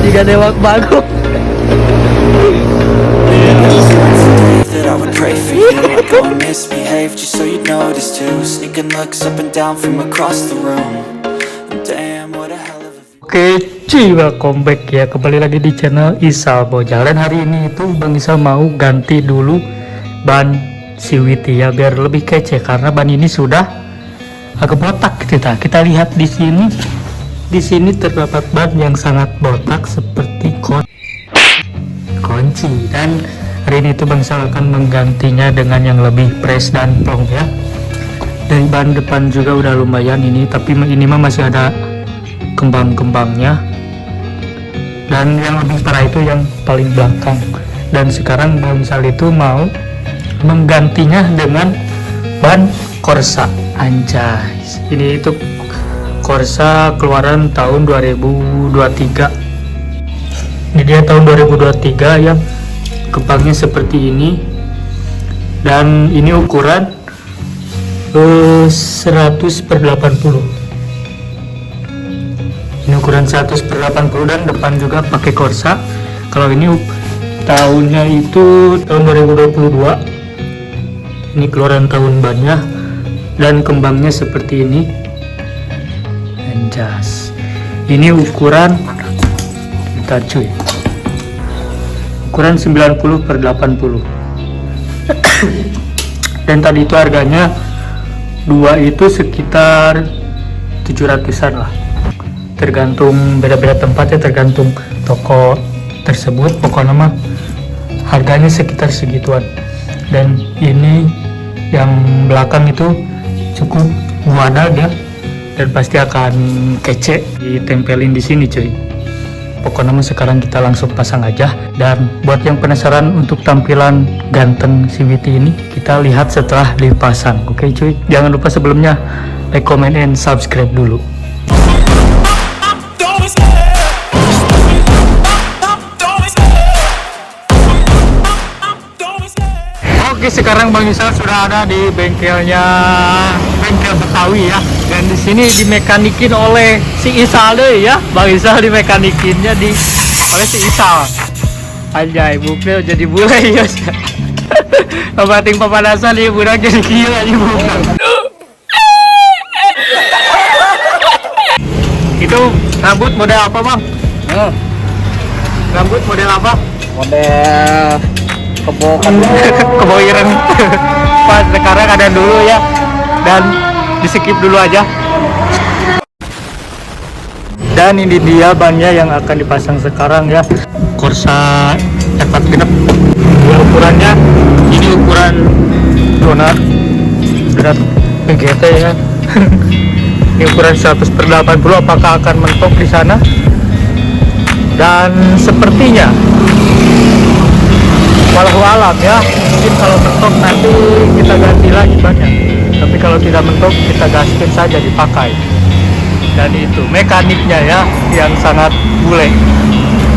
Jika dewak bagus. That I would pray for you. I go and misbehave just so you'd notice too. Sneaking looks up and down from across the room. Damn, what a hell of a view. Oke cuy, welcome back ya. Kembali lagi di channel Isal Bojal. Dan hari ini itu Bang Isal mau ganti dulu ban Civity ya, biar lebih kece. Karena ban ini sudah agak botak kita lihat di sini. Di sini terdapat ban yang sangat botak seperti kunci. Dan hari ini tuh Bang Isal akan menggantinya dengan yang lebih fresh dan plong ya. Dari ban depan juga udah lumayan ini, tapi ini mah masih ada kembang-kembangnya. Dan yang lebih parah itu yang paling belakang. Dan sekarang Bang Isal itu mau menggantinya dengan ban Corsa. Anjay, ini itu Corsa keluaran tahun 2023. Ini dia tahun 2023 yang kembangnya seperti ini. Dan ini ukuran 100/80. Ini ukuran 100/80 dan depan juga pakai Corsa. Kalau ini tahunnya itu tahun 2022. Ini keluaran tahun bannya dan kembangnya seperti ini. Anjas. Ini ukuran, bentar cuy, ukuran 90/80. Dan tadi itu harganya dua itu sekitar 700-an lah, tergantung beda-beda tempatnya, tergantung toko tersebut. Pokoknya mah harganya sekitar segituan. Dan ini yang belakang itu cukup wadah ya, dan pasti akan kece ditempelin di sini cuy. Pokoknya sekarang kita langsung pasang aja. Dan buat yang penasaran untuk tampilan ganteng Civity ini, kita lihat setelah dipasang. Oke cuy, jangan lupa sebelumnya like, comment, and subscribe dulu. Oke, sekarang Bang Isal sudah ada di bengkel Betawi ya. Dan di sini dimekanikin oleh si Isal deh ya. Bang Isal dimekanikinnya oleh si Isal. Anjay, buknya jadi bule ya. Bating papanasan nih, budak jadi gila nih bukan. Itu rambut model apa Bang? Rambut model apa? Model kebo ireng. Pas sekarang ada dulu ya, dan di skip dulu aja. Dan ini dia bannya yang akan dipasang sekarang ya, Corsa R4 genep. Ukurannya ini ukuran donat berat PGT ya. Ini ukuran 100/80. Apakah akan mentok di sana? Dan sepertinya walau alam ya, mungkin kalau mentok nanti kita ganti lagi banyak, tapi kalau tidak mentok kita gaskin saja dipakai. Dan itu mekaniknya ya yang sangat bule,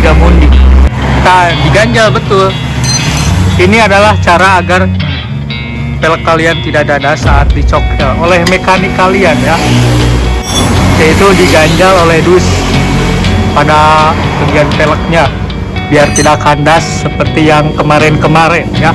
tiga mundi. Kita diganjal betul. Ini adalah cara agar pelek kalian tidak dada saat dicokel oleh mekanik kalian ya, yaitu diganjal oleh dus pada bagian peleknya, biar tidak kandas seperti yang kemarin-kemarin ya.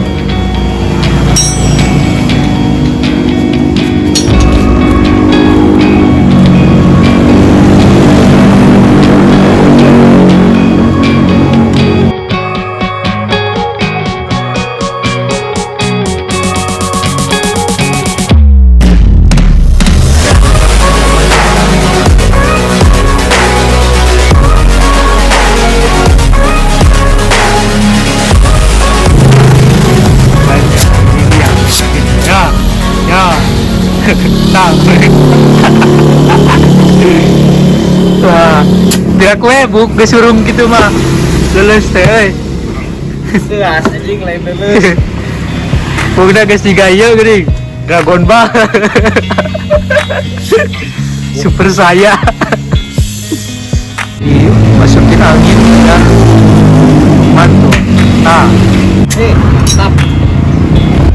Wah, tidak kue buk gesurung gitu mah lulus teh. Geus anjing lain lulus. Udah geus digaya geuning. Dragon Ball. Super saya. Masukin angin ya. Mantap. Nah, Mantap.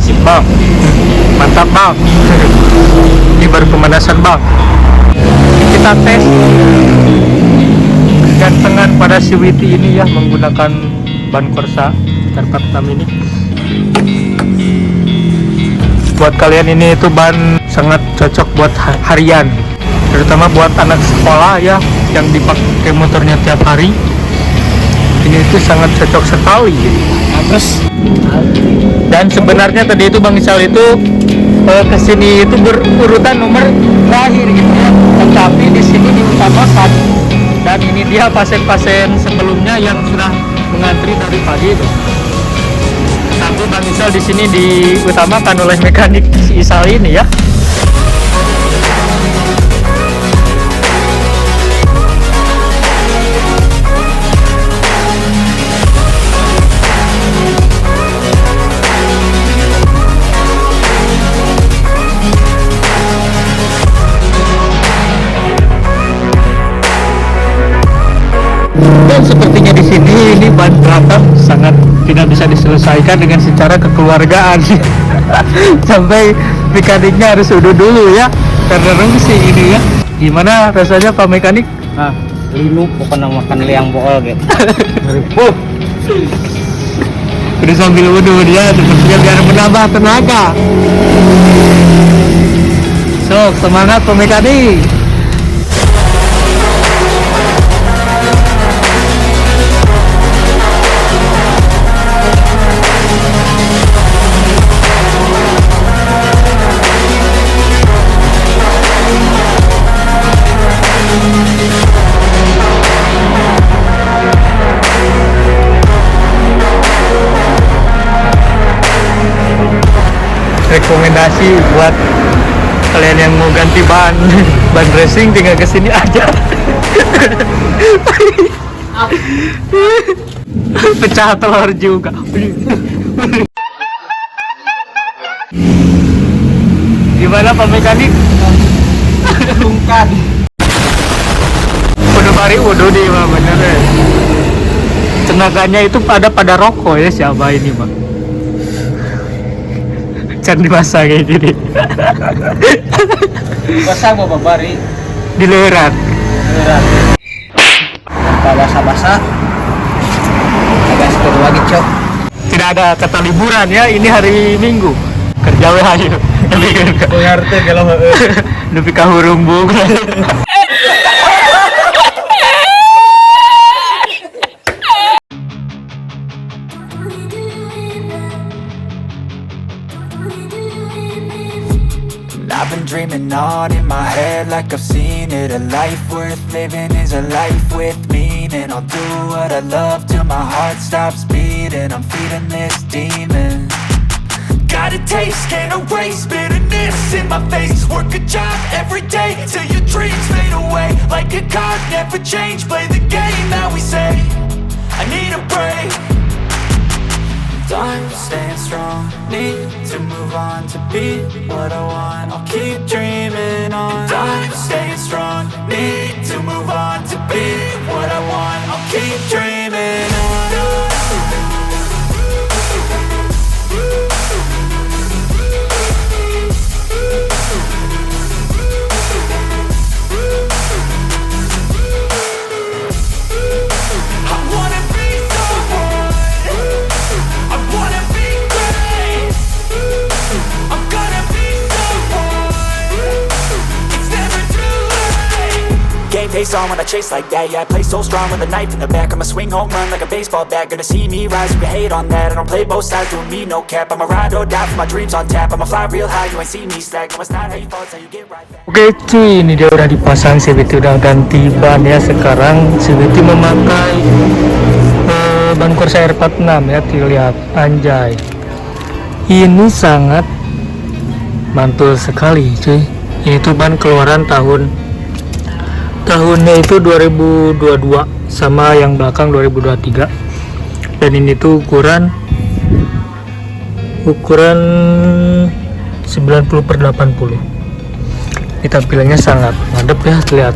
sip Bang. Mantap Bang. Ini baru pemanasan Bang. Kita tes kegantengan pada CVT ini ya, menggunakan ban Corsa R46 ini. Buat kalian ini itu ban sangat cocok buat harian, terutama buat anak sekolah ya yang dipakai motornya tiap hari. Ini itu sangat cocok sekali. Terus Dan sebenarnya tadi itu Bang Isal itu kesini itu berurutan nomor terakhir gitu ya, tetapi di sini diutamakan. Dan ini dia pasien-pasien sebelumnya yang sudah mengantri dari pagi itu. Tapi Bang Isal di sini diutamakan oleh mekanik si Isal ini ya. Dan sepertinya di sini ini ban berantem sangat tidak bisa diselesaikan dengan secara kekeluargaan. Sampai mekaniknya harus udah dulu ya, karena rungsi ini ya. Gimana rasanya Pak Mekanik? nah linu bukan makan liang bokol gitu. Udah sambil wudhu dia sepertinya biar menambah tenaga. Sok semangat Pak Mekanik. Rekomendasi buat kalian yang mau ganti ban racing tinggal kesini aja. Pecah telur juga. Gimana Pak Mekanik? Lungkan. Udah bari udah di Pak, bener ya. Tenaganya itu pada rokok ya siapa ini Pak? Can dimasak kayak gini. Basah bapak bari. Dilerat. Tanpa basah-basah. Agak sekitar lagi cok. Tidak ada kata liburan ya, ini hari Minggu. Kerja we hayu. Ngerti kalau Nepi ka hurumbung. I've been dreaming on in my head like I've seen it. A life worth living is a life with meaning. I'll do what I love till my heart stops beating. I'm feeding this demon. Got a taste, can't erase bitterness in my face. Work a job every day till your dreams fade away. Like a card, never change, play the game that we say. I need a break. I'm staying strong, need to move on to be what I want. I'll keep dreaming on. I'm staying strong, need to move on to be what I want. I'll keep dreaming on. I wanna be someone. I wanna be great. I'm gonna be someone. It's never too late. Game face on when I chase like that. Yeah, I play so strong with a knife in the back. I'ma swing home run like a baseball bat. Gonna see me rise, you can hate on that. I don't play both sides, doing me no cap. I'ma ride or die for my dreams on tap. I'ma fly real high, you ain't see me slack. No, it's not how you fall, it's how you get right back. Oke cuy, ini dia udah dipasang, CVT udah ganti ban ya. Sekarang CVT memakai ban Corsa R46 ya, dilihat anjay. Ini sangat mantul sekali cuy. Ini tuh ban keluaran tahunnya itu 2022 sama yang belakang 2023. Dan ini tuh ukuran 90/80. Ini tampilannya sangat mantap ya, lihat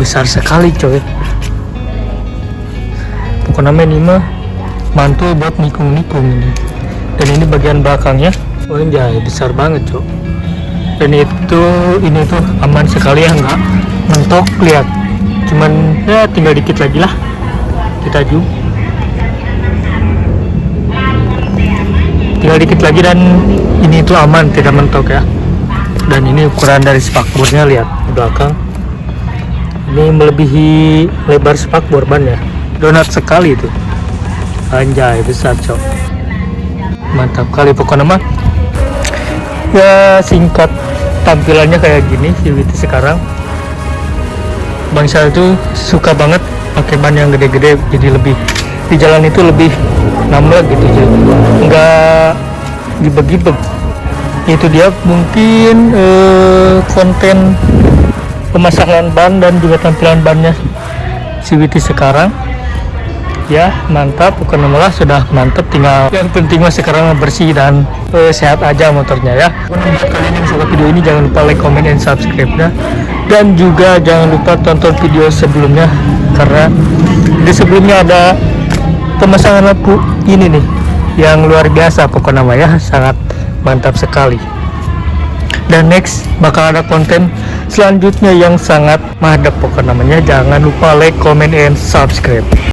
besar sekali coy. Pokoknya ini mah mantul buat nikung-nikung ini. Dan ini bagian belakangnya, oh anjay, besar banget coy. Dan ini tuh aman sekali ya, nggak mentok, lihat cuman ya tinggal dikit lagi lah kita zoom, tinggal dikit lagi dan ini tuh aman, tidak mentok ya. Dan ini ukuran dari spakbornya, lihat di belakang ini melebihi lebar spakbor ban ya, donat sekali itu, anjay besar cok, mantap kali pokoknya mah. Ya singkat tampilannya kayak gini CVT sekarang. Bang Syal itu suka banget pakai ban yang gede-gede, jadi lebih di jalan itu lebih nambah gitu, jadi nggak gibeg-gibeg. Itu dia mungkin konten pemasangan ban dan juga tampilan bannya CVT sekarang. Ya mantap, bukan malah sudah mantap, tinggal yang penting mah sekarang bersih dan sehat aja motornya ya. Buat kalian yang suka video ini jangan lupa like, comment, and subscribe ya. Dan juga jangan lupa tonton video sebelumnya, karena di sebelumnya ada pemasangan lampu ini nih yang luar biasa pokoknya mah ya, sangat mantap sekali. Dan next bakal ada konten selanjutnya yang sangat mantap pokoknya namanya. Jangan lupa like, comment, and subscribe.